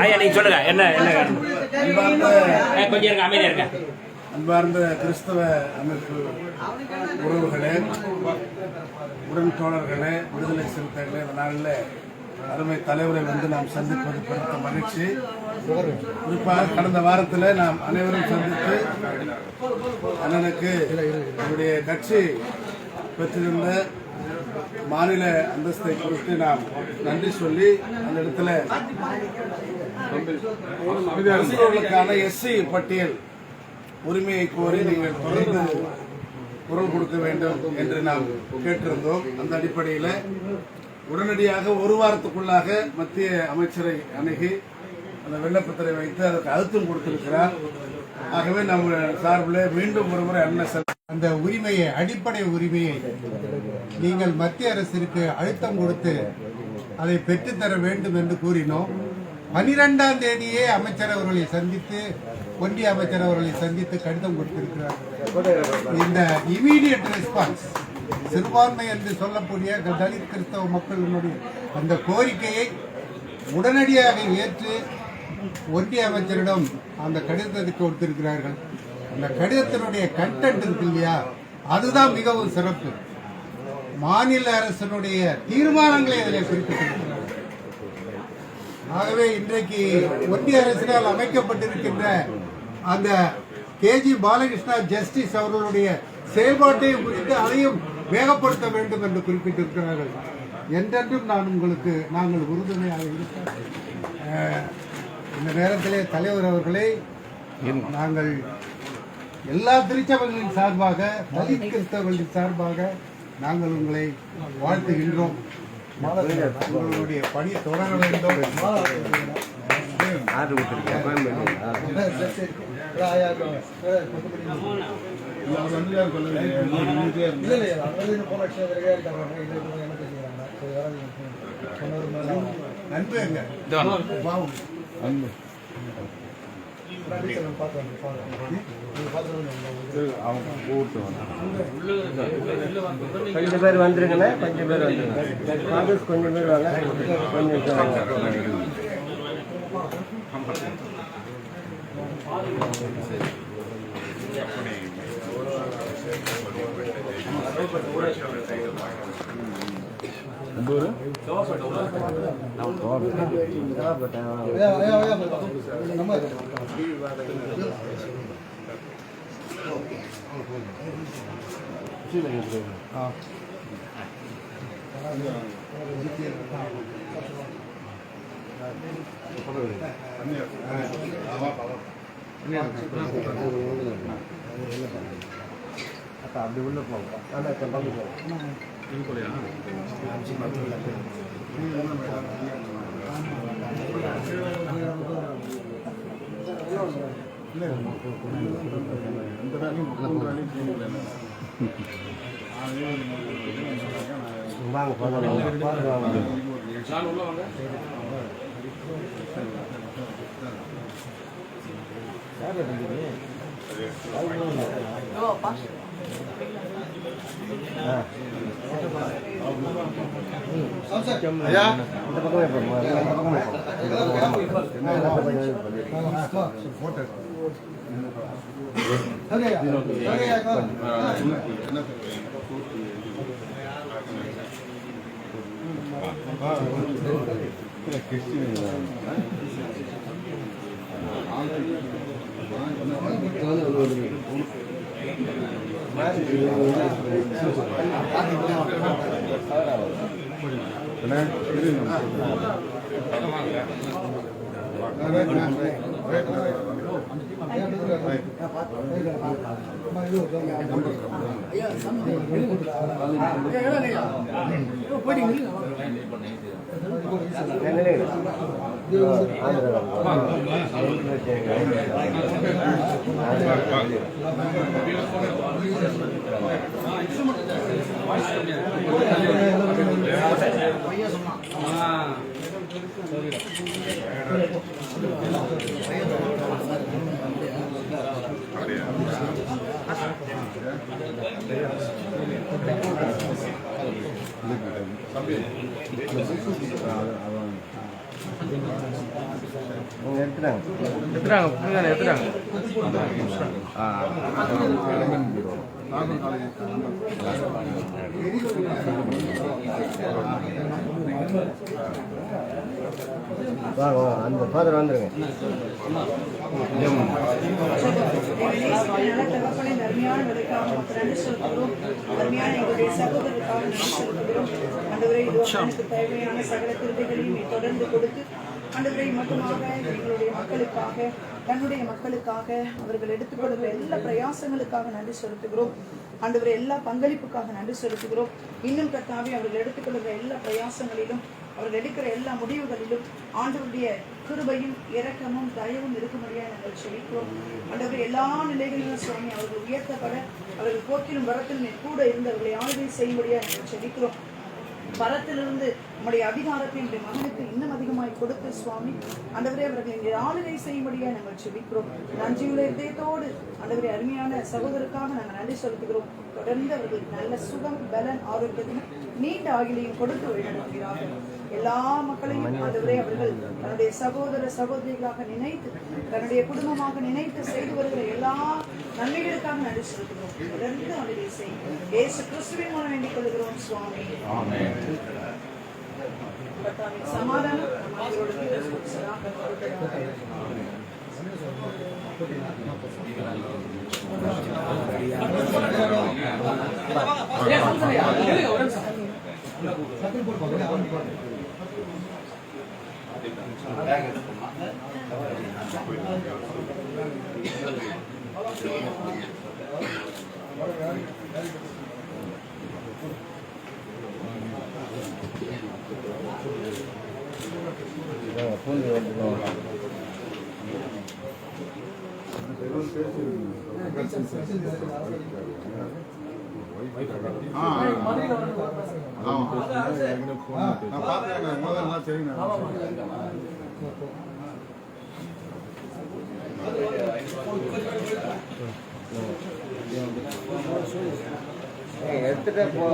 ஐயா நீங்க சொல்லுங்க என்ன கொஞ்சம் இருக்க அமைதியா இருக்க. அன்பார்ந்த கிறிஸ்தவ அமைப்பு உறவுகளே, உடன் தோழர்களே, விடுதலை சிறுத்தைகளே, இந்த நாளில் அருமை தலைவரை நாம் சந்திப்பது பெருத்த மகிழ்ச்சி. குறிப்பாக கடந்த வாரத்தில் நாம் அனைவரும் சந்தித்து அண்ணனுக்கு என்னுடைய கட்சி பெற்றிருந்த மாநில அந்தஸ்தை குறித்து நாம் நன்றி சொல்லி அந்த இடத்துல அரசுகளுக்கான எஸ்சி பட்டியல் உரிமையை கோரி நீங்கள் தொடர்ந்து குரல் கொடுக்க வேண்டும் என்று நாம் கேட்டிருந்தோம். அந்த அடிப்படையில் உடனடியாக ஒரு வாரத்துக்குள்ளாக மத்திய அமைச்சரை அணுகி அந்த விண்ணப்பத்தை வைத்து அதற்கு அழுத்தம் கொடுத்திருக்கிறார். ஆகவே நம்ம சார்பில் மீண்டும் ஒருமுறை அந்த உரிமையை, அடிப்படை உரிமையை நீங்கள் மத்திய அரசிற்கு அழுத்தம் கொடுத்து அதை பெற்றுத்தர வேண்டும் என்று கூறினோம். 12ஆம் தேதியே அமைச்சர் அவர்களை சந்தித்து, ஒன்றிய அமைச்சர் அவர்களை சந்தித்து கடிதம் கொடுத்திருக்கிறார். இந்த இமீடியட் ரெஸ்பான்ஸ், சிறுபான்மை என்று சொல்லக்கூடிய தலித் கிறிஸ்தவ மக்களினுடைய அந்த கோரிக்கையை உடனடியாக ஏற்று ஒன்றிய அமைச்சரிடம் அந்த கடிதத்தை கொடுத்திருக்கிறார்கள். அந்த கடிதத்தினுடைய கண்டென்ட் இருக்கு இல்லையா, அதுதான் மிகவும் சிறப்பு. மாநில அரசினுடைய தீர்மானங்களை இதில் குறிப்பிட்டிருக்கிறார்கள். ஆகவே இன்றைக்கு ஒன்றிய அரசினால் அமைக்கப்பட்டிருக்கின்ற அந்த கேஜி பாலகிருஷ்ணா ஜஸ்டிஸ் அவர்களுடைய செயல்பாட்டை குறித்து அதையும் வேகப்படுத்த வேண்டும் என்று குறிப்பிட்டிருக்கிறார்கள். என்றென்றும் நாங்கள் உறுதுணையாக இருக்கிறோம். இந்த நேரத்திலே தலைவர் அவர்களை நாங்கள் எல்லா திருச்சபைகளின் சார்பாக, தலித் கிறிஸ்தவர்களின் சார்பாக நாங்கள் உங்களை வாழ்த்துகின்றோம். உங்களுடைய பணி தொடர வேண்டும். நன்றிங்க. கொஞ்சம் பேர் வந்துருங்கண்ணே, கொஞ்சம் பேர் வந்துருங்க, கொஞ்சம் பேர் வாங்க, கொஞ்சம் அப்படி உள்ள போகும். இந்த பக்கமே அந்த ஃபாதர் வந்துருங்க. அருமையான விலைக்காக நன்றி செலுத்துகிறோம். அருமையான எங்களுடைய சகோதரருக்காக நன்றி செலுத்துகிறோம். ஆண்டவரே, எனக்கு தேவையான சகல கிருபைகளையும் தொடர்ந்து கொடுத்து ஆண்டவரை மட்டுமாக எங்களுடைய மக்களுக்காக, தன்னுடைய மக்களுக்காக அவர்கள் எடுத்துக்கொள்கிற எல்லா பிரயாசங்களுக்காக நன்றி செலுத்துகிறோம். ஆண்டவரை எல்லா பங்களிப்புக்காக நன்றி செலுத்துகிறோம். இன்னும் கர்த்தாவே, அவர்கள் எடுத்துக்கொள்கிற எல்லா பிரயாசங்களிலும், அவர்கள் எடுக்கிற எல்லா முடிவுகளிலும் ஆண்டவருடைய கிருபையும் இரக்கமும் தயவும் இருக்கும்படியாக நாங்கள் செபிக்கிறோம். ஆண்டவரை எல்லா நிலைகளிலும் சுவாமி அவர்கள் உயர்த்தப்பட, அவர்கள் போக்கிலும் வரத்திலும் கூட இருந்து அவர்களை ஆளுகை செய்யும்படியாக நாங்கள் செபிக்கிறோம். பரத்திலிருந்து நம்முடைய அதிகாரத்தை என்னுடைய மகனுக்கு இன்னும் அதிகமாய் கொடுத்து சுவாமி ஆண்டவரே அவர்கள் இங்கே ஆளுகை செய்யும்படியாக நாங்கள் செபிக்கிறோம். நன்றியுள்ள இதயத்தோடு ஆண்டவரே அருமையான சகோதரருக்காக நாங்கள் நன்றி செலுத்துகிறோம். தொடர்ந்து அவர்களுக்கு நல்ல சுகம், பலன், ஆரோக்கியத்தையும் நீண்ட ஆகிலையும் கொடுத்து வழிநடத்துகிறார்கள். எல்லா மக்களையும் ஆண்டவரே அவர்கள் தன்னுடைய சகோதர சகோதரிகளாக நினைத்து, தன்னுடைய குடும்பமாக நினைத்து செய்து வருகிற எல்லா நன்மைகளுக்காக நன்றி செலுத்துகிறோம். தொடர்ந்து அவர்களை செய்யும் இயேசு கிறிஸ்துவின் மூலம் வேண்டிக் கொள்கிறோம் சுவாமி. சமாதானம் எடுத்துட்டு போ.